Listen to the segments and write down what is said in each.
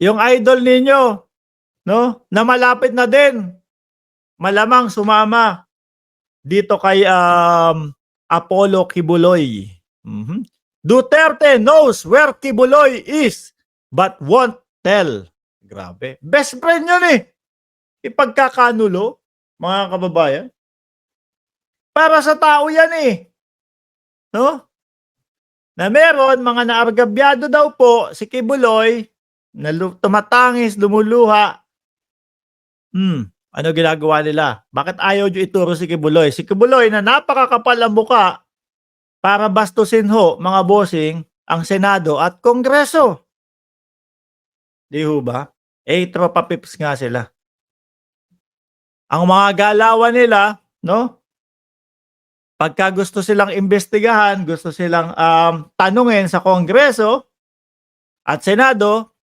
yung idol ninyo, no, na malapit na din, malamang sumama dito kay, Apollo Kibuloy. Mhm. Duterte knows where Kibuloy is but won't tell. Grabe. Best friend yun eh. Ipagkakanulo, mga kababayan. Para sa tao yan eh. No? Na meron mga naargabyado daw po si Kibuloy na tumatangis, lumuluha. Ano ginagawa nila? Bakit ayaw nyo ituro si Kibuloy? Si Kibuloy na napakakapal ang muka para bastusin ho, mga bossing, ang Senado at Kongreso. Di ho ba? Eh, tropa pips nga sila. Ang mga galawan nila, no? Pagka gusto silang imbestigahan, gusto silang tanungin sa Kongreso at Senado,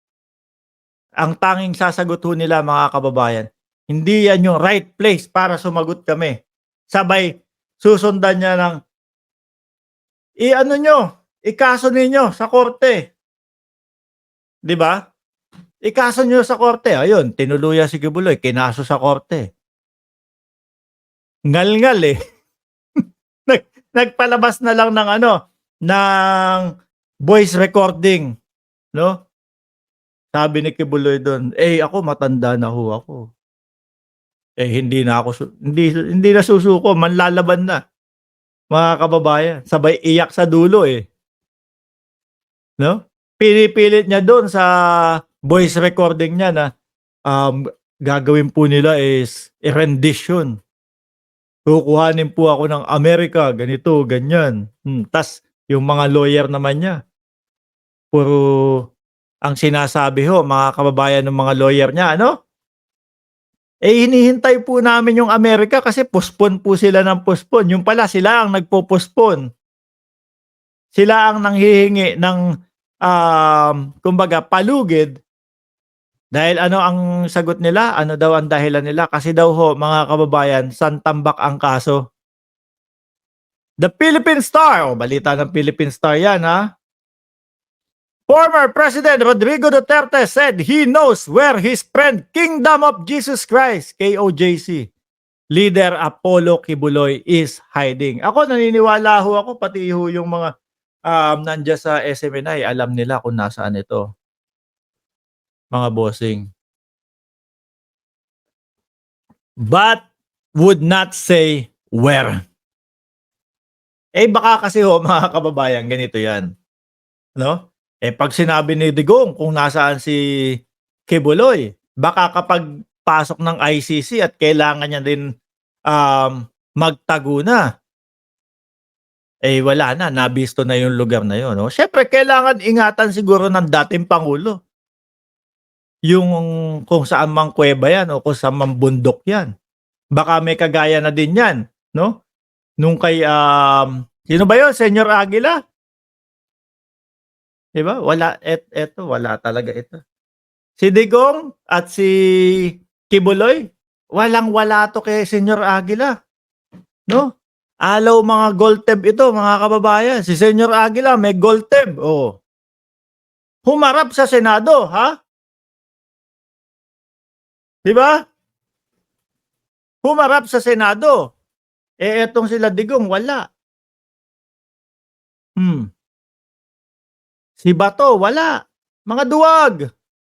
ang tanging sasagot ho nila, mga kababayan, hindi yan yung right place para sumagot kami. Sabay, susundan niya ng i-ano nyo, ikaso ninyo sa korte. Di ba? Ikaso nyo sa korte. Ayun, tinuluyan si Kibuloy, kinaso sa korte. Ngal-ngal eh. Nagpalabas na lang ng ng voice recording, no? Sabi ni Kibuloy doon, ako matanda na ho ako. Hindi na ako hindi na susuko, manlalaban na. Mga kababayan, sabay iyak sa dulo eh. No? Pinipilit niya doon sa voice recording niya na gagawin po nila is rendition. Kukuhanin po ako ng Amerika, ganito, ganyan. Tas yung mga lawyer naman niya, puro ang sinasabi ho, mga kababayan ng mga lawyer niya, hinihintay po namin yung Amerika kasi postpone po sila ng postpone. Yung pala, sila ang nagpo-postpone. Sila ang nanghihingi ng, kumbaga, palugid. Dahil ano ang sagot nila? Ano daw ang dahilan nila? Kasi daw ho, mga kababayan, santambak ang kaso. The Philippine Star. Balita ng Philippine Star yan, ha? Former President Rodrigo Duterte said he knows where his friend Kingdom of Jesus Christ, KOJC, leader Apollo Kibuloy is hiding. Ako naniniwala ho ako, pati ho yung mga nandiyan sa SMNI, alam nila kung nasaan ito. Mga bossing. But would not say where. Baka kasi ho, mga kababayan, ganito yan. No? Pag sinabi ni Digong kung nasaan si Kibuloy, baka kapag pasok ng ICC at kailangan niya din magtago na, wala na, nabisto na yung lugar na yun. No? Siyempre, kailangan ingatan siguro ng dating Pangulo. Yung kung saan mang kuweba yan o kung saan mang bundok yan. Baka may kagaya na din yan. No? Nung kay, sino ba yun? Senyor Aguila? Diba? Wala, eto, wala talaga ito. Si Digong at si Kibuloy, walang-wala to kay Senyor Aguila. No? Alaw mga gold tab ito, mga kababayan. Si Senyor Aguila may gold tab. Oh. Humarap sa Senado, ha? Diba? Humarap sa Senado. Etong sila Digong, wala. Si Bato, wala. Mga duwag.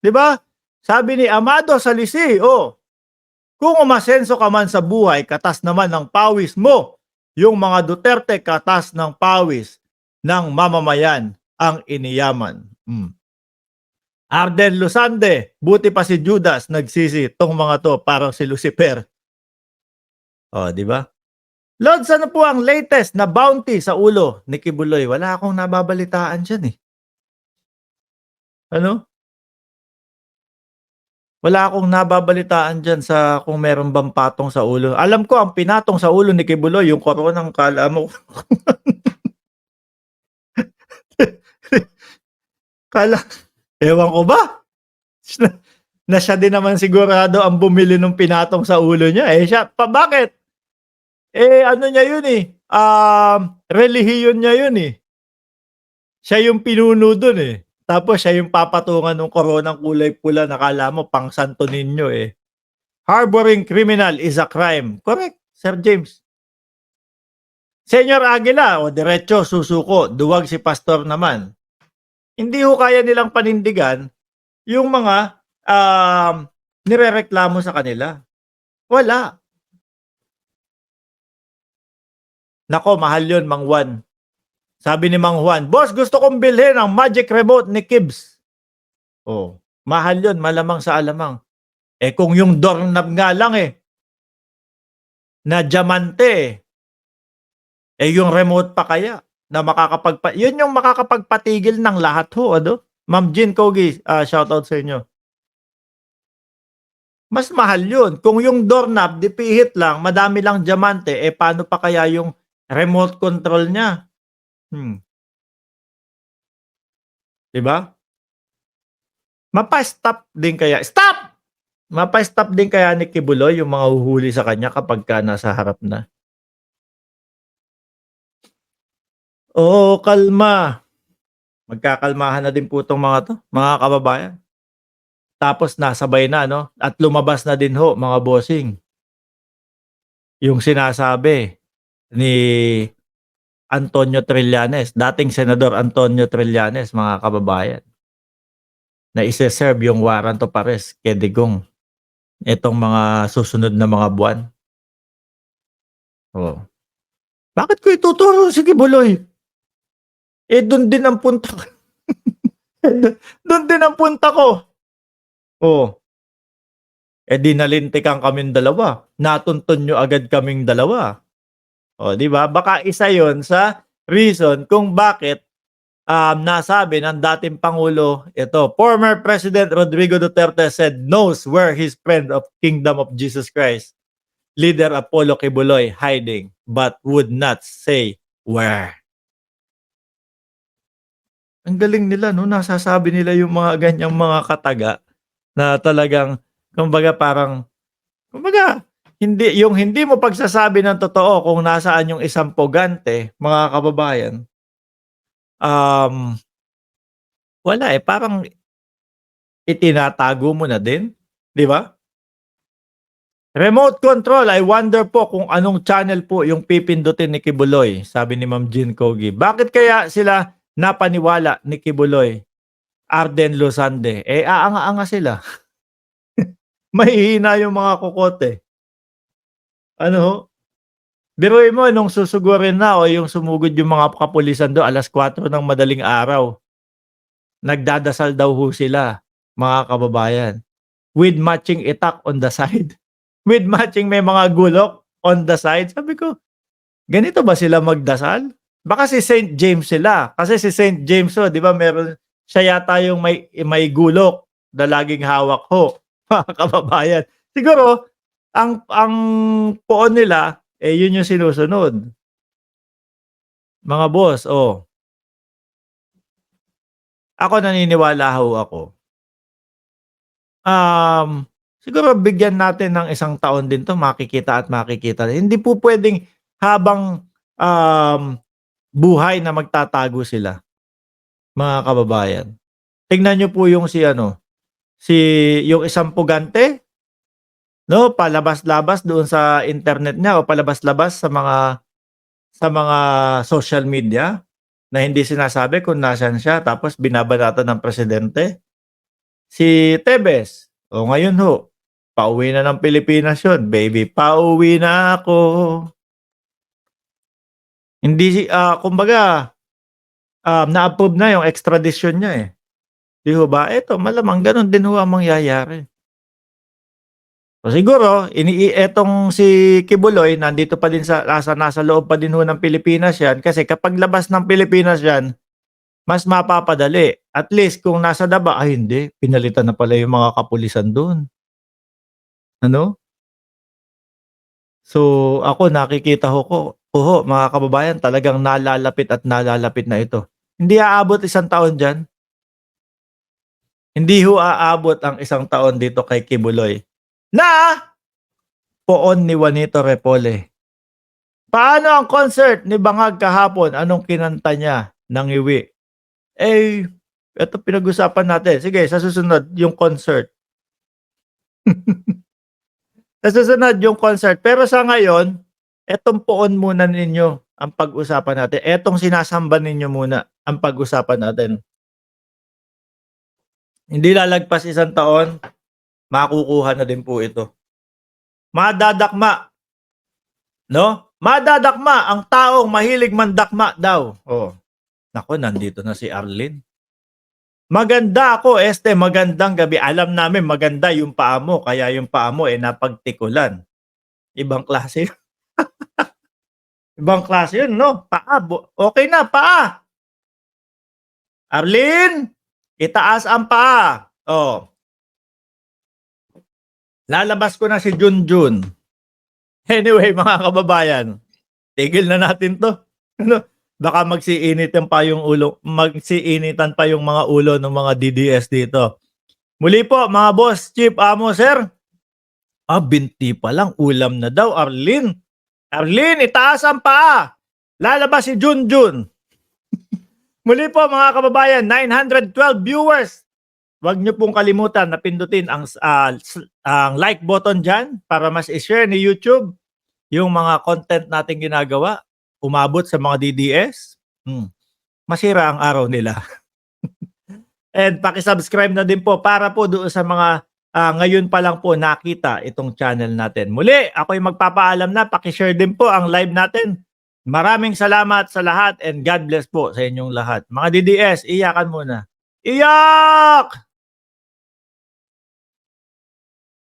Diba? Sabi ni Amado Salisi, kung umasenso ka man sa buhay, katas naman ng pawis mo. Yung mga Duterte, katas ng pawis ng mamamayan ang iniyaman. Arden Lusande, buti pa si Judas, nagsisi. Tong mga to, parang si Lucifer. Diba? Lods, ano po ang latest na bounty sa ulo ni Kibuloy? Wala akong nababalitaan dyan eh. Wala akong nababalitaan dyan sa kung meron bang patong sa ulo. Alam ko, ang pinatong sa ulo ni Kibuloy, yung koronang kala mo. Ewan ko ba? Na siya din naman sigurado ang bumili ng pinatong sa ulo niya. Bakit? Ano niya yun eh. Relihiyon niya yun eh. Siya yung pinuno dun eh. Tapos siya yung papatungan ng koronang kulay pula na akala mo pang Santo Niño, eh. Harboring criminal is a crime. Correct, Sir James. Senyor Aguila, o diretso, susuko, duwag si pastor naman. Hindi ho kaya nilang panindigan yung mga nirereklamo sa kanila. Wala. Nako, mahal yun, Mang Juan. Sabi ni Mang Juan, "Boss, gusto kong bilhin ang magic remote ni Kibs." Oh, mahal yun, malamang sa alamang. Eh kung yung doorknob nga lang na diamante yung remote pa kaya na yun yung makakapagpatigil ng lahat ho, ano? Ma'am Jean Kogi, shoutout sa inyo. Mas mahal yun. Kung yung doorknob, di pihit lang, madami lang diamante, paano pa kaya yung remote control niya? Di ba? Mapa-stop din kaya, stop! Mapa-stop din kaya ni Kibuloy yung mga huhuli sa kanya kapagka nasa harap na? Oo, kalma. Magkakalmahan na din po 'tong mga 'to, mga kababayan. Tapos nasabay na 'no, at lumabas na din ho mga bossing, yung sinasabi ni Antonio Trillanes, dating Senador Antonio Trillanes, mga kababayan, na ise-serve yung warrant of arrest kay Digong itong mga susunod na mga buwan. Oh. Bakit ko ituturo si Kibuloy? Dun din ang punta ko. Dun din ang punta ko. Oh. Di nalintikan kaming dalawa. Natuntun nyo agad kaming dalawa. O, di ba? Baka isa yon sa reason kung bakit nasabi ng dating Pangulo, ito, former President Rodrigo Duterte said knows where his friend of Kingdom of Jesus Christ, Leader Apollo Kibuloy, hiding, but would not say where. Ang galing nila, no? Nasasabi nila yung mga ganyang mga kataga na talagang, kumbaga, hindi mo pagsasabi ng totoo kung nasaan yung isang pugante, mga kababayan, wala parang itinatago mo na din, di ba? Remote control, I wonder po kung anong channel po yung pipindutin ni Kibuloy, sabi ni Ma'am Jean Kogi. Bakit kaya sila napaniwala ni Kibuloy, Arden Losande? Aanga-anga sila. Mahihina yung mga kokote. Ano ho? Biruin mo nung susugurin na o yung sumugod yung mga kapulisan do 4:00 ng madaling araw. Nagdadasal daw ho sila, mga kababayan. With matching itak on the side. With matching may mga gulok on the side. Sabi ko, ganito ba sila magdasal? Baka si Saint James sila. Kasi si Saint James ho, di ba meron, siya yata yung may gulok na laging hawak ho, mga kababayan. Siguro, ang poon nila, yun yung sinusunod. Mga boss, ako naniniwala ho ako. Siguro bigyan natin ng 1 taon din 'to, makikita at makikita. Hindi po puwedeng habang, buhay na magtatago sila, mga kababayan. Tingnan niyo po yung si yung isang pugante, 'no, palabas-labas doon sa internet niya o palabas-labas sa mga social media na hindi sinasabi kung nasaan siya tapos binabanatan ng presidente. Si Tevez, ngayon ho, pauwi na ng Pilipinas yun, "Baby, pauwi na ako." Hindi kumbaga, na-approve na yung extradition niya, 'di ho ba? Eto malamang gano'n din ho ang mangyayari. So siguro etong si Kibuloy nandito pa din nasa loob pa din ho ng Pilipinas 'yan kasi kapag labas ng Pilipinas 'yan, mas mapapadali. At least kung nasa Davao, ay hindi, pinalitan na pala yung mga kapulisan do'n, ano? So, ako nakikita ko ho mga kababayan talagang nalalapit at nalalapit na ito. Hindi aabot 1 taon diyan. Hindi ho aabot ang 1 taon dito kay Kibuloy na poon ni Juanito Repolle. Paano ang concert ni Bangag kahapon? Anong kinanta niya ng iwi? Eh, Ito pinag-usapan natin. Sige, sa susunod yung concert. Sa susunod yung concert. Pero sa ngayon, etong poon muna ninyo ang pag-usapan natin. Etong sinasamba ninyo muna ang pag-usapan natin. Hindi lalagpas 1 taon, makukuha na din po ito. Madadakma, no? Madadakma ang taong mahilig mandakma daw. Oh. Nako, nandito na si Arlene. Maganda ako, magandang gabi. Alam namin maganda yung paa mo, kaya yung paa mo napagtikulan. Ibang klase. Ibang klase yun, no? Paa, okay na, paa. Arlene, itaas ang paa. Oh. Lalabas ko na si Junjun. Anyway, mga kababayan, tigil na natin to. Ano? Baka magsiinitan pa yung mga ulo ng mga DDS dito. Muli po, mga boss, chief, amo, sir. Binti pa lang, ulam na daw, Arlene. Arlene, itaas ang paa. Lalabas si Junjun. Muli po, mga kababayan, 912 viewers. Huwag niyo pong kalimutan na pindutin ang like button dyan para mas i-share ni YouTube yung mga content natin ginagawa. Umabot sa mga DDS. Masira ang araw nila. And pakisubscribe na din po para po doon sa mga ngayon pa lang po nakita itong channel natin. Muli, ako'y magpapaalam na. Pakishare din po ang live natin. Maraming salamat sa lahat and God bless po sa inyong lahat. Mga DDS, iyakan muna. Iyak!